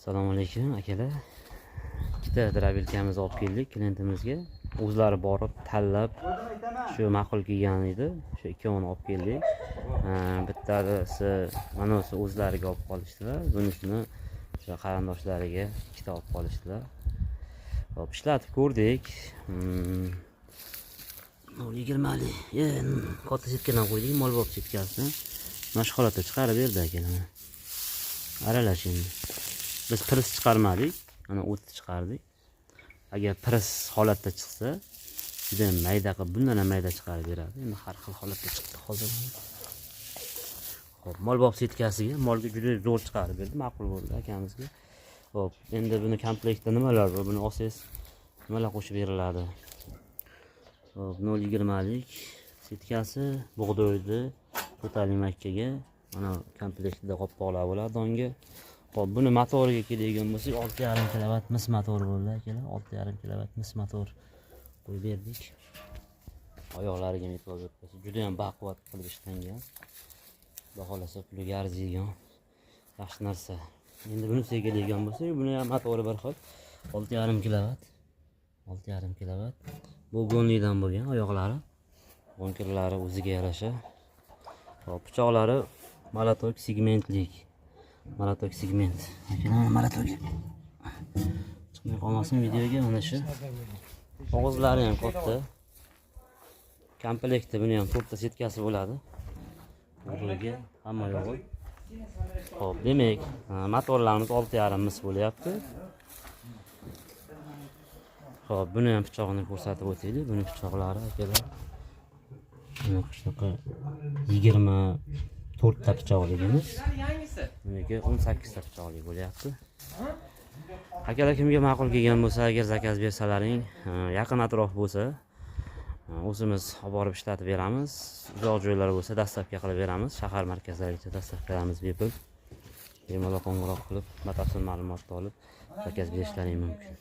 Assalomu alaykum akalar. Ikkita drabilkamiz olib keldik klientimizga. O'zlari borib tanlab shu ma'qul kelgan edi. Shu ikkovini olib keldik. Bittasi mana shu o'zlariga olib qolishdilar. Bunisini o'sha qarindoshlariga ikkita olib qolishdilar. Hop, ishlatib ko'rdik. 20 lik. Katta setkadan qo'ydik, molbob setkasini. Mana shu holatda chiqarib berdi akalar. Aralash endi. Biz pris chiqarmadik, ana o'tni chiqardik. Agar pris holatda chiqsa, juda mayda qilib, bundan ham mayda chiqarib beradi. Endi har xil holatda chiqdi hozir. Xo'p, molbob setkasiga molga juda zo'r chiqarib berdi, ma'qul bo'ldi akamizga. Xo'p, endi buni komplektda nimalar bor? Buni olsangiz nimalar qo'shib beriladi? Xo'p, 0.20 lik setkasi, bug'doyli, to'tali makkaga, mana komplektida qopqoqlar bo'ladi donga. Hop, buni motoriga keladigan bo'lsak 6.5 kW mis motor bo'ldi akalar. 6.5 kW mis motor qo'yib berdik. Oyoqlariga metall o'tkazib, juda ham baquvvat qilib ishlangan. Baholasa puliga arziydigan yaxshi narsa. Endi bunisiga keladigan bo'lsak, buni ham motori bir xil. 6.5 kW. 6.5 kW. Bu gonlidan bo'lgan oyoqlari. Bonkirlari o'ziga yarasha. Hop, pichoqlari Malatok segmentlik. Malatok segment. Malatok. Chiqmay qolmasin videoga mana shu. Og'izlari ham katta. Komplektda buni ham to'rtta setkasi bo'ladi. O'rniga hamma yo'g'i. Xo'p, demak, motorlarimiz 6.5 mis bo'lyapti. Xo'p, buni ham pichog'ini ko'rsatib o'taylik. Buni pichoqlari akalar. Mana shunaqa 24 ta pichoqligimiz. Buniki 18 ta pichoqlik bo'lyapti. Akalar kimga ma'qul kelgan bo'lsa, agar zakaz bersalaring, yaqin atrof bo'lsa, o'zimiz olib borib ishlatib beramiz. Uzoq joylar bo'lsa, dastavka qilib beramiz. Shahar markazlarigacha dastavka qilamiz bepul. Bemalol qo'ng'iroq qilib, batafsil ma'lumotni olib zakaz berishlaring mumkin.